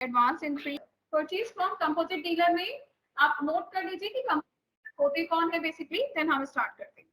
Advance entry purchase from composite dealer में आप note कर लीजिए कि होते कौन है बेसिकली, देन हम स्टार्ट करते हैं।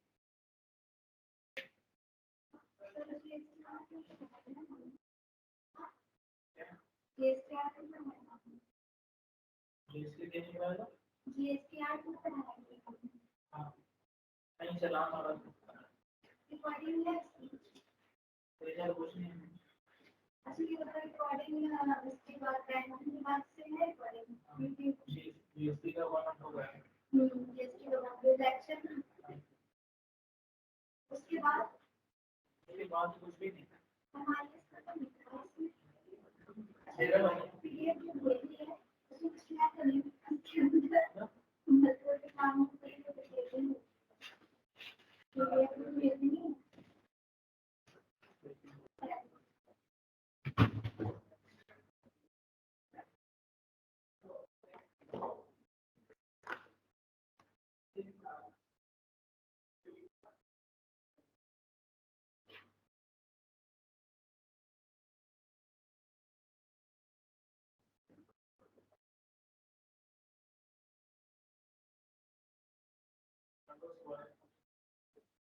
उसके बाद कुछ भी नहीं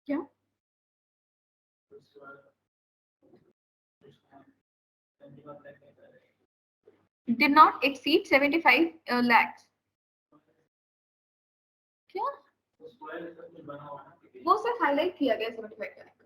क्या did not exceed 75 lakhs. क्या वो सिर्फ हाईलाइट किया गया 75 लाख का।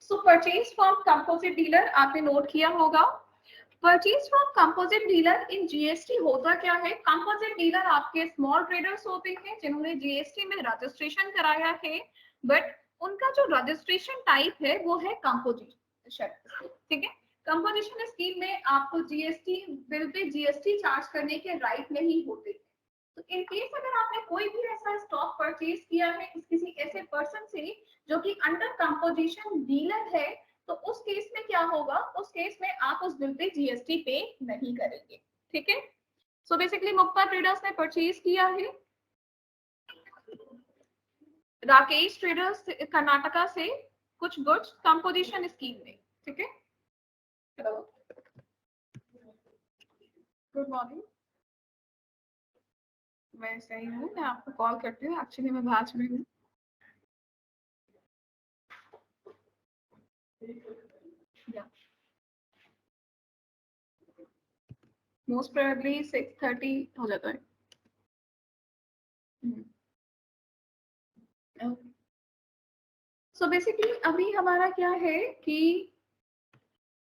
सो परचेज फ्रॉम कंपोजिट डीलर आपने नोट किया होगा। Purchase from composite dealer in GST होता क्या है? कंपोजिट डीलर आपके स्मॉल ट्रेडर्स होते हैं जिन्होंने जीएसटी में रजिस्ट्रेशन कराया है, बट उनका जो रजिस्ट्रेशन टाइप है वो है कंपोजिशन, ठीक है। कंपोजिशन स्कीम में आपको GST bill pay GST charge करने के राइट नहीं होते। तो इन केस अगर आपने कोई भी ऐसा स्टॉक परचेज किया है किसी ऐसे पर्सन से जो कि अंडर कंपोजिशन डीलर है, तो उस केस में क्या होगा? उस केस में आप उस बिल पे जीएसटी पे नहीं करेंगे, ठीक है। सो बेसिकली मुक्ता ट्रेडर्स ने परचेज किया है राकेश ट्रेडर्स कर्नाटका से कुछ गुड्स कंपोजिशन स्कीम में, ठीक है। गुड मॉर्निंग, मैं सही हूँ, मैं आपको कॉल करती हूँ, एक्चुअली मैं भाज में हूँ। मोस्ट प्रोबेबली 6:30 हो जाता है। सो बेसिकली अभी हमारा क्या है कि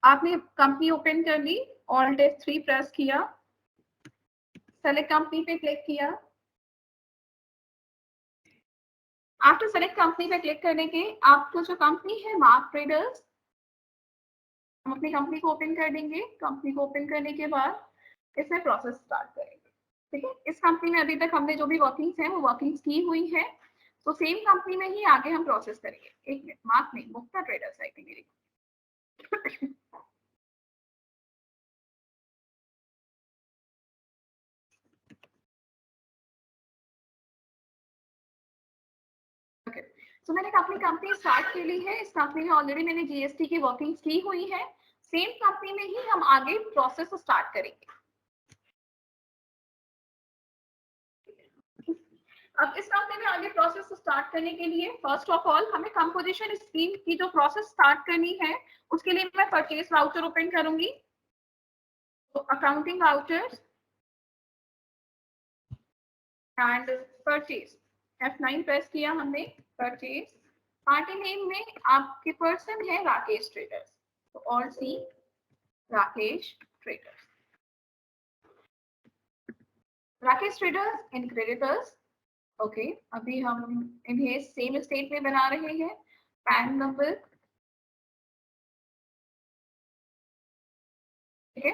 आपने कंपनी ओपन कर ली, ऑल्ट F3 प्रेस किया, सेलेक्ट कंपनी पे क्लिक किया। आफ्टर सेलेक्ट कंपनी पे क्लिक करने के आपको जो कंपनी है मार्क ट्रेडर्स, हम अपनी कंपनी को ओपन कर देंगे। कंपनी को ओपन करने के बाद इसमें प्रोसेस स्टार्ट करेंगे, ठीक है। इस कंपनी में अभी तक हमने जो भी वर्किंग्स हैं वो वर्किंग्स की हुई है, तो सेम कंपनी में ही आगे हम प्रोसेस करेंगे। एक मिनट, मार्क नहीं, मुक्ता ट्रेडर्स आई थी मेरी। तो मैंने अपनी कंपनी स्टार्ट कर ली है। इस कंपनी में ऑलरेडी मैंने जीएसटी की वर्किंग्स की हुई है। सेम कंपनी में ही हम आगे प्रोसेस स्टार्ट करेंगे। अब इस कंपनी में आगे प्रोसेस स्टार्ट करने के लिए फर्स्ट ऑफ ऑल हमें कंपोजिशन स्कीम की जो प्रोसेस स्टार्ट करनी है उसके लिए मैं परचेज वाउचर ओपन करूंगी। तो accounting vouchers and purchase, F9 press किया हमने। परचेज पार्टी नेम में आपके पर्सन है राकेश ट्रेडर्स, तो alt C Rakesh traders. Rakesh traders in creditors, okay. अभी हम इन्हें सेम स्टेट में बना रहे हैं। पैन नंबर, ठीक है।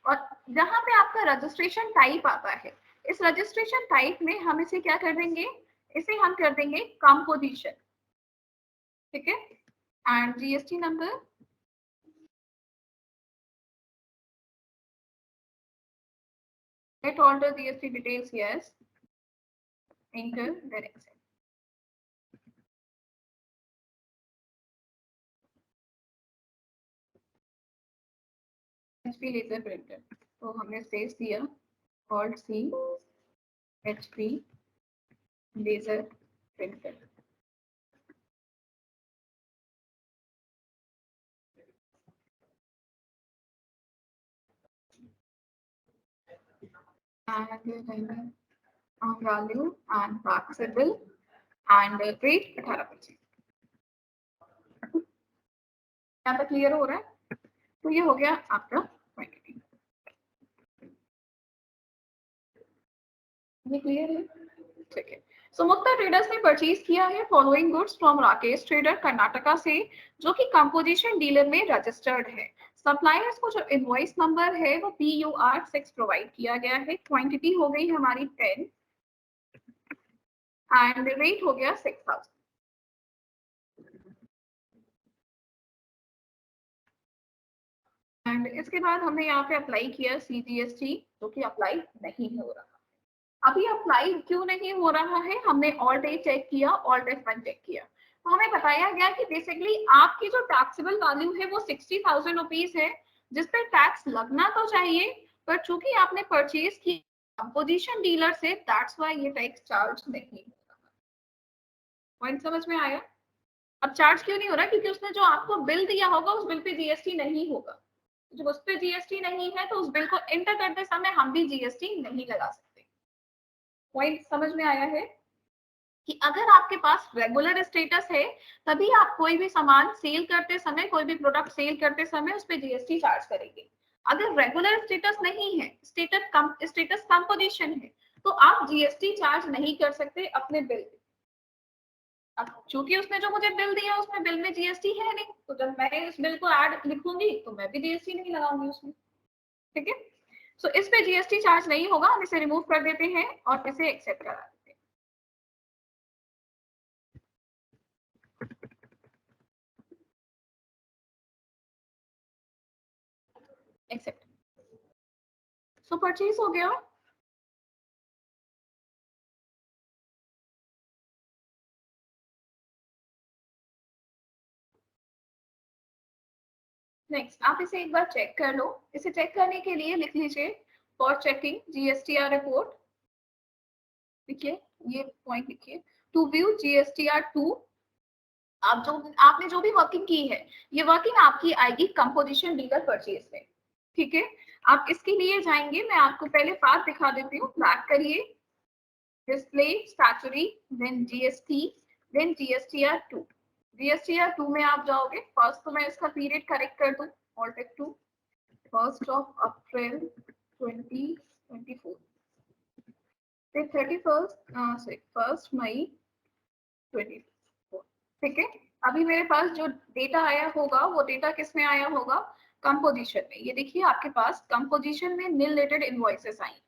और जहां पे आपका रजिस्ट्रेशन टाइप आता है, इस रजिस्ट्रेशन टाइप में हम इसे क्या कर देंगे? इसे हम कर देंगे कंपोजिशन, ठीक है। And GST number, get all the GST details, yes, enter direction। HP laser printer, तो हमने स्पेस दिया, alt C HP laser printer. and value and taxable and rate 18%। यहाँ पे क्लियर हो रहा है? तो ये हो गया आपका क्वांटिटी, ये क्लियर है, ठीक है। सो मुक्ता ट्रेडर्स ने परचेज किया है following goods from Rakesh trader Karnataka से, जो कि कंपोजिशन डीलर में रजिस्टर्ड है। सप्लायर्स को जो इनवॉइस नंबर है वो PUR6 प्रोवाइड किया गया है। क्वांटिटी हो गई हमारी 10 एंड रेट हो गया 6000। एंड इसके बाद हमने यहाँ पे अप्लाई किया CGST, जो कि अप्लाई नहीं हो रहा। अभी अप्लाई क्यों नहीं हो रहा है? हमने ऑल्ट A चेक किया, ऑल्ट F1 चेक किया, तो हमें बताया गया कि बेसिकली आपकी जो टैक्सेबल वैल्यू है वो 60,000 रुपीज है, जिसपे टैक्स लगना तो चाहिए, पर चूंकि आपने परचेज की कंपोजिशन डीलर से, दैट्स व्हाई ये टैक्स चार्ज नहीं हो रहा। पॉइंट समझ में आया? अब चार्ज क्यों नहीं हो रहा? क्योंकि उसने जो आपको बिल दिया होगा उस बिल पे जीएसटी नहीं होगा। जब उस पे जीएसटी नहीं है तो उस बिल को एंटर करते समय हम भी जीएसटी नहीं लगा सकते। पॉइंट समझ में आया है कि अगर आपके पास रेगुलर स्टेटस है तभी आप कोई भी सामान सेल करते समय, कोई भी प्रोडक्ट सेल करते समय उस पर जीएसटी चार्ज करेंगे। अगर रेगुलर स्टेटस नहीं है, स्टेटस कंपोजिशन है, तो आप जीएसटी चार्ज नहीं कर सकते अपने बिल पे। अब चूंकि उसने जो मुझे बिल दिया उसमें बिल में जीएसटी है नहीं, तो जब मैं इस बिल को ऐड लिखूंगी तो मैं भी जीएसटी नहीं लगाऊंगी उसमें। ठीक है, सो इस पे जीएसटी चार्ज नहीं होगा, हम इसे रिमूव कर देते हैं और इसे एक्सेप्ट करा देते हैं। एक्सेप्ट। सो परचेज हो गया। नेक्स्ट आप इसे एक बार चेक कर लो। इसे चेक करने के लिए लिख लीजिए फॉर चेकिंग जीएसटीआर रिपोर्ट। देखिए ये पॉइंट लिखिए, टू व्यू जीएसटीआर 2। आपने जो भी वर्किंग की है, ये वर्किंग आपकी आएगी कंपोजिशन डीलर परचेज में। ठीक है, आप इसके लिए जाएंगे, मैं आपको पहले पार्ट दिखा देती हूँ। बैक करिए, display statutory, then GST, then GSTR 2। GSTR 2 में आप जाओगे। फर्स्ट तो मैं इसका पीरियड करेक्ट कर दूं, ऑल्ट 2, 1 अप्रैल 2024 से 1 मई 24। ठीक है, अभी मेरे पास जो डेटा आया होगा वो डेटा किस में आया होगा, कंपोजिशन में। ये देखिए आपके पास कंपोजिशन में नील रेटेड इनवॉइसेस आई हैं।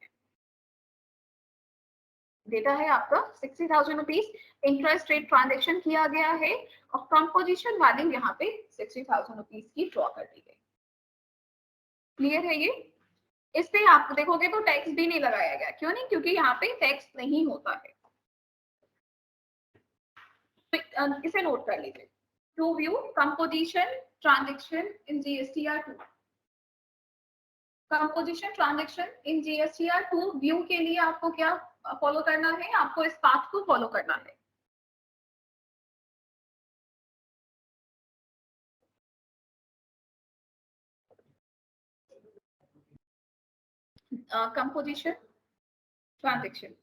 डेटा है आपका 60,000 रुपीज इंटरेस्ट रेट ट्रांजेक्शन किया गया है और कंपोजिशन वैल्यू यहाँ पे 60,000 रुपीज की ड्रॉ कर दी गई। क्लियर है ये? इस पे आप देखोगे तो टैक्स भी नहीं लगाया गया। क्यों नहीं? क्योंकि यहाँ पे टैक्स नहीं होता है। तो इसे नोट कर लीजिए, to view composition transaction in GSTR 2। Composition transaction in GSTR 2 view के लिए आपको क्या फॉलो करना है? आपको इस पाथ को फॉलो करना है। कंपोजिशन ट्रांजेक्शन,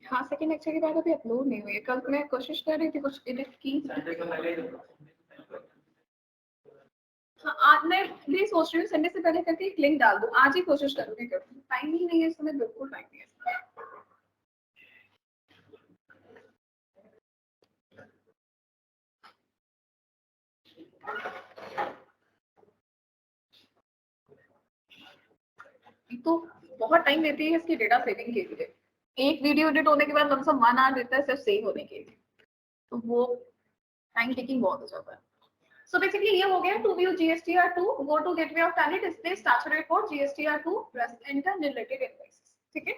हाँ सेकंड लेक्चर के बाद अभी अपलोड नहीं हुई है। कल मैं कोशिश कर रही थी कुछ एडिट की। हाँ आज मैं भी सोच रही हूँ संडे से पहले करके एक लिंक डाल दूँ। आज ही कोशिश करूँगी, टाइम ही नहीं है इस समय, बिल्कुल टाइम नहीं है। तो बहुत टाइम लेती है इसकी डेटा सेविंग के लिए। एक वीडियो एडिट होने के बाद लमसम 1 आवर देता है सिर्फ सेव होने के लिए, तो वो टाइम टेकिंग बहुत हो जाता है। सो बेसिकली ये हो गया to view GSTR 2, go to gateway of Tally, display statutory report GSTR 2, press enter related invoices. ठीक है,